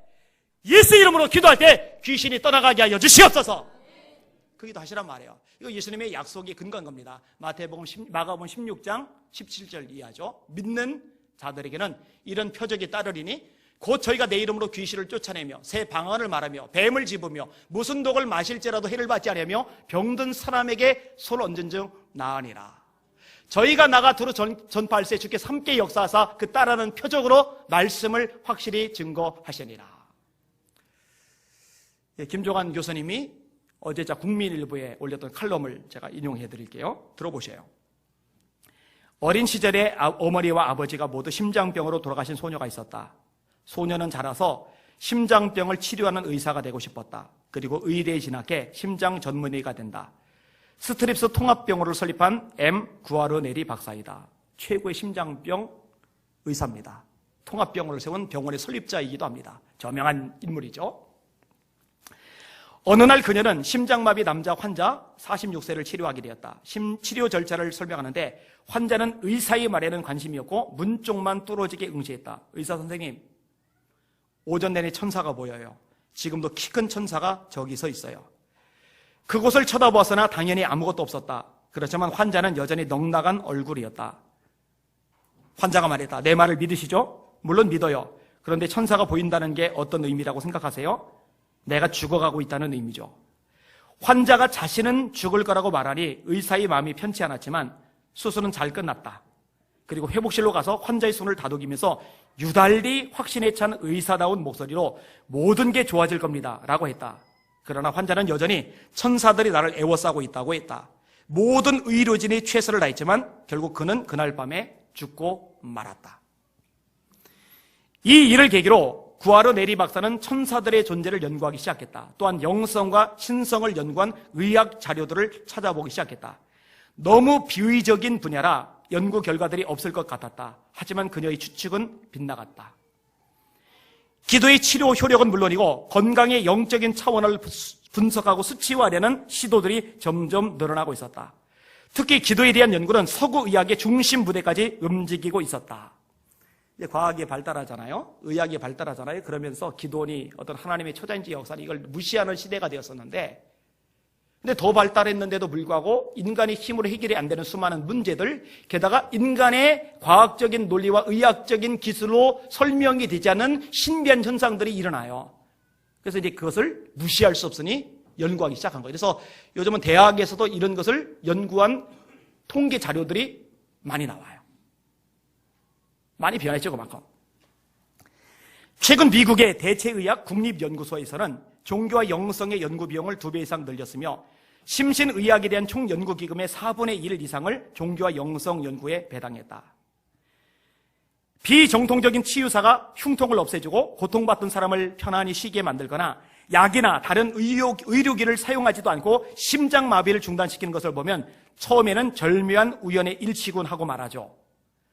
예수의 이름으로 기도할 때 귀신이 떠나가게 하여 주시옵소서. 그 기도 하시란 말이에요. 이거 예수님의 약속이 근거한 겁니다. 마가복음 16장 17절 이하죠. 믿는 자들에게는 이런 표적이 따르리니 곧 저희가 내 이름으로 귀신을 쫓아내며 새 방언을 말하며 뱀을 집으며 무슨 독을 마실지라도 해를 받지 않으며 병든 사람에게 손 얹은 즉 나으니라. 저희가 나가 두루 전파할 때 주께서 함께 역사하사 그 따르는 표적으로 말씀을 확실히 증거하시니라. 김종환 교수님이 어제 국민일보에 올렸던 칼럼을 제가 인용해 드릴게요. 들어보세요. 어린 시절에 어머니와 아버지가 모두 심장병으로 돌아가신 소녀가 있었다. 소녀는 자라서 심장병을 치료하는 의사가 되고 싶었다. 그리고 의대에 진학해 심장 전문의가 된다. 스트립스 통합병원을 설립한 M. 구아르 네리 박사이다. 최고의 심장병 의사입니다. 통합병원을 세운 병원의 설립자이기도 합니다. 저명한 인물이죠. 어느 날 그녀는 심장마비 남자 환자 46세를 치료하게 되었다. 치료 절차를 설명하는데 환자는 의사의 말에는 관심이 없고 문 쪽만 뚫어지게 응시했다. 의사 선생님, 오전 내내 천사가 보여요. 지금도 키 큰 천사가 저기 서 있어요. 그곳을 쳐다보았으나 당연히 아무것도 없었다. 그렇지만 환자는 여전히 넉나간 얼굴이었다. 환자가 말했다. 내 말을 믿으시죠? 물론 믿어요. 그런데 천사가 보인다는 게 어떤 의미라고 생각하세요? 내가 죽어가고 있다는 의미죠. 환자가 자신은 죽을 거라고 말하니 의사의 마음이 편치 않았지만 수술은 잘 끝났다. 그리고 회복실로 가서 환자의 손을 다독이면서 유달리 확신에 찬 의사다운 목소리로 모든 게 좋아질 겁니다 라고 했다. 그러나 환자는 여전히 천사들이 나를 애워싸고 있다고 했다. 모든 의료진이 최선을 다했지만 결국 그는 그날 밤에 죽고 말았다. 이 일을 계기로 구아르 네리 박사는 천사들의 존재를 연구하기 시작했다. 또한 영성과 신성을 연구한 의학 자료들을 찾아보기 시작했다. 너무 비의적인 분야라 연구 결과들이 없을 것 같았다. 하지만 그녀의 추측은 빗나갔다. 기도의 치료 효력은 물론이고 건강의 영적인 차원을 분석하고 수치화하려는 시도들이 점점 늘어나고 있었다. 특히 기도에 대한 연구는 서구 의학의 중심 부대까지 움직이고 있었다. 이제 과학이 발달하잖아요. 의학이 발달하잖아요. 그러면서 기도원이 어떤 하나님의 초자인지 역사를 이걸 무시하는 시대가 되었었는데, 근데 더 발달했는데도 불구하고 인간의 힘으로 해결이 안 되는 수많은 문제들, 게다가 인간의 과학적인 논리와 의학적인 기술로 설명이 되지 않는 신비한 현상들이 일어나요. 그래서 이제 그것을 무시할 수 없으니 연구하기 시작한 거예요. 그래서 요즘은 대학에서도 이런 것을 연구한 통계 자료들이 많이 나와요. 많이 변했죠, 그만큼. 최근 미국의 대체의학 국립연구소에서는 종교와 영성의 연구 비용을 2배 이상 늘렸으며 심신의학에 대한 총 연구기금의 4분의 1 이상을 종교와 영성 연구에 배당했다. 비정통적인 치유사가 흉통을 없애주고 고통받던 사람을 편안히 쉬게 만들거나 약이나 다른 의료기를 사용하지도 않고 심장마비를 중단시키는 것을 보면 처음에는 절묘한 우연의 일치군 하고 말하죠.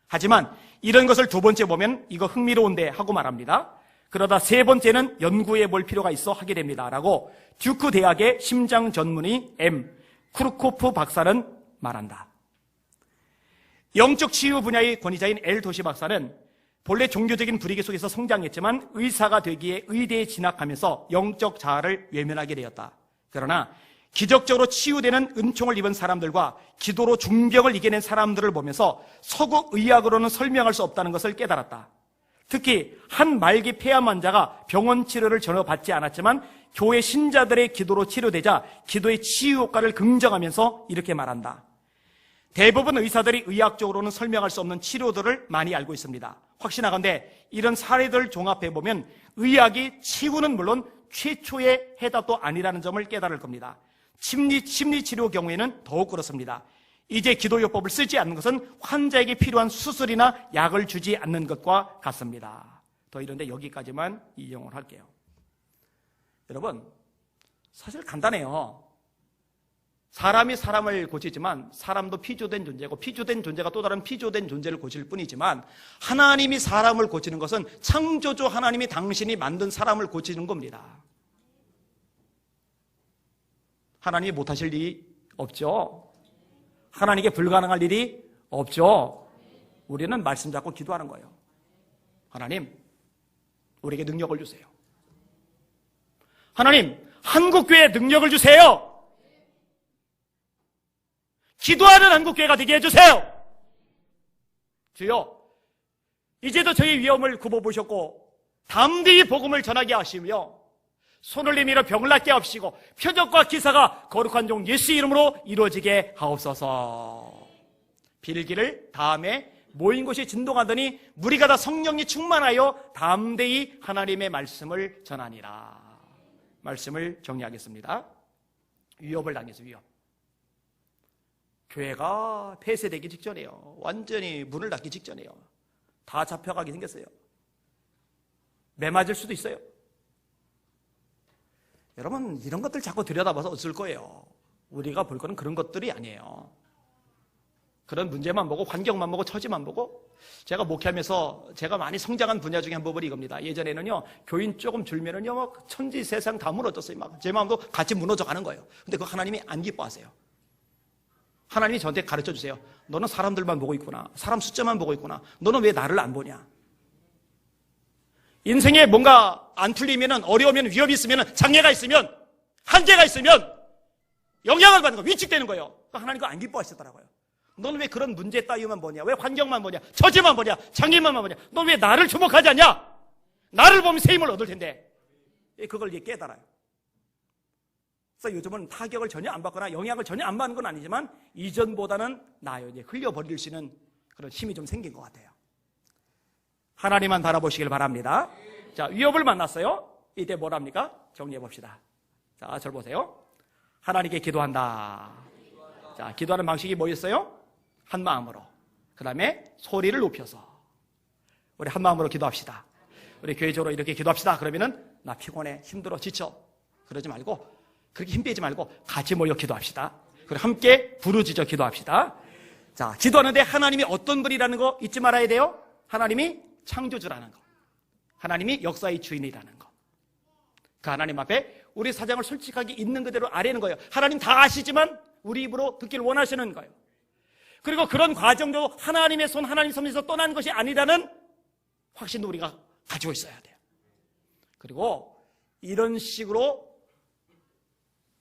하지만 이런 것을 2번째 보면 이거 흥미로운데 하고 말합니다. 그러다 3번째는 연구해 볼 필요가 있어 하게 됩니다 라고 듀크 대학의 심장 전문의 M. 쿠르코프 박사는 말한다. 영적 치유 분야의 권위자인 L. 도시 박사는 본래 종교적인 분위기 속에서 성장했지만 의사가 되기에 의대에 진학하면서 영적 자아를 외면하게 되었다. 그러나 기적적으로 치유되는 은총을 입은 사람들과 기도로 중병을 이겨낸 사람들을 보면서 서구 의학으로는 설명할 수 없다는 것을 깨달았다. 특히 한 말기 폐암 환자가 병원 치료를 전혀 받지 않았지만 교회 신자들의 기도로 치료되자 기도의 치유 효과를 긍정하면서 이렇게 말한다. 대부분 의사들이 의학적으로는 설명할 수 없는 치료들을 많이 알고 있습니다. 확신하건대 이런 사례들을 종합해보면 의학이 치유는 물론 최초의 해답도 아니라는 점을 깨달을 겁니다. 심리치료 경우에는 더욱 그렇습니다. 이제 기도요법을 쓰지 않는 것은 환자에게 필요한 수술이나 약을 주지 않는 것과 같습니다. 더 이런데 여기까지만 인용을 할게요. 여러분, 사실 간단해요. 사람이 사람을 고치지만 사람도 피조된 존재고 피조된 존재가 또 다른 피조된 존재를 고칠 뿐이지만 하나님이 사람을 고치는 것은 창조주 하나님이 당신이 만든 사람을 고치는 겁니다. 하나님이 못하실 일이 없죠. 하나님께 불가능할 일이 없죠. 우리는 말씀 잡고 기도하는 거예요. 하나님, 우리에게 능력을 주세요. 하나님, 한국교회에 능력을 주세요. 기도하는 한국교회가 되게 해주세요. 주여, 이제도 저희 위험을 굽어보셨고 담대히 복음을 전하게 하시며 손을 내밀어 병을 낫게 하시고 표적과 기사가 거룩한 종 예수 이름으로 이루어지게 하옵소서. 빌기를 다음에 모인 곳이 진동하더니 무리가 다 성령이 충만하여 담대히 하나님의 말씀을 전하니라. 말씀을 정리하겠습니다. 위협을 당해서 위협. 교회가 폐쇄되기 직전이에요. 완전히 문을 닫기 직전이에요. 다 잡혀가게 생겼어요. 매 맞을 수도 있어요. 여러분, 이런 것들 자꾸 들여다봐서 어쩔 거예요. 우리가 볼 거는 그런 것들이 아니에요. 그런 문제만 보고 환경만 보고 처지만 보고. 제가 목회하면서 제가 많이 성장한 분야 중에 한 부분이 이겁니다. 예전에는요, 교인 조금 줄면은요, 막 천지 세상 다 무너졌어요. 막 제 마음도 같이 무너져 가는 거예요. 근데 그거 하나님이 안 기뻐하세요. 하나님이 저한테 가르쳐 주세요. 너는 사람들만 보고 있구나. 사람 숫자만 보고 있구나. 너는 왜 나를 안 보냐? 인생에 뭔가 안 풀리면은, 어려우면, 위협이 있으면, 장애가 있으면, 한계가 있으면 영향을 받는 거, 위축되는 거예요. 그러니까 하나님 그거 안 기뻐하시더라고요. 너는 왜 그런 문제 따위만 보냐? 왜 환경만 보냐? 처지만 보냐? 장애만 보냐? 너는 왜 나를 주목하지 않냐? 나를 보면 새 힘을 얻을 텐데. 그걸 이제 깨달아요. 그래서 요즘은 타격을 전혀 안 받거나 영향을 전혀 안 받는 건 아니지만 이전보다는 나아요. 이제 흘려버릴 수 있는 그런 힘이 좀 생긴 것 같아요. 하나님만 바라보시길 바랍니다. 자, 위협을 만났어요. 이때 뭐랍니까? 정리해 봅시다. 자, 절 보세요. 하나님께 기도한다. 자, 기도하는 방식이 뭐였어요? 한 마음으로. 그 다음에 소리를 높여서. 우리 한 마음으로 기도합시다. 우리 교회적으로 이렇게 기도합시다. 그러면은 나 피곤해, 힘들어, 지쳐. 그러지 말고, 그렇게 힘 빼지 말고 같이 모여 기도합시다. 그리고 함께 부르짖어 기도합시다. 자, 기도하는데 하나님이 어떤 분이라는 거 잊지 말아야 돼요. 하나님이 창조주라는 거. 하나님이 역사의 주인이라는 거. 그 하나님 앞에 우리 사정을 솔직하게 있는 그대로 아뢰는 거예요. 하나님 다 아시지만 우리 입으로 듣기를 원하시는 거예요. 그리고 그런 과정도 하나님의 손, 하나님 손에서 떠난 것이 아니라는 확신도 우리가 가지고 있어야 돼요. 그리고 이런 식으로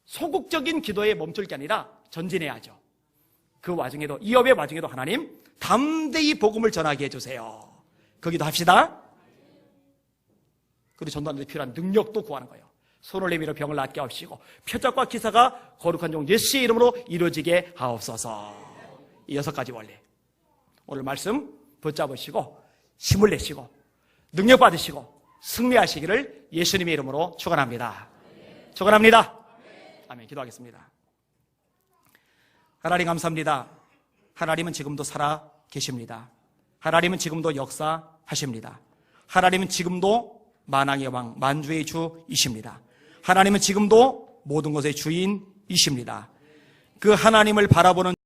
소극적인 기도에 멈출 게 아니라 전진해야죠. 그 와중에도, 이업의 와중에도 하나님 담대히 복음을 전하게 해주세요. 거기도 합시다. 그리고 전도하는 데 필요한 능력도 구하는 거예요. 손을 내밀어 병을 낫게 하시고 표적과 기사가 거룩한 종 예수의 이름으로 이루어지게 하옵소서. 이 6가지 원리. 오늘 말씀 붙잡으시고 힘을 내시고 능력 받으시고 승리하시기를 예수님의 이름으로 축원합니다. 축원합니다. 아멘. 기도하겠습니다. 하나님 감사합니다. 하나님은 지금도 살아 계십니다. 하나님은 지금도 역사하십니다. 하나님은 지금도 만왕의 왕, 만주의 주이십니다. 하나님은 지금도 모든 것의 주인이십니다. 그 하나님을 바라보는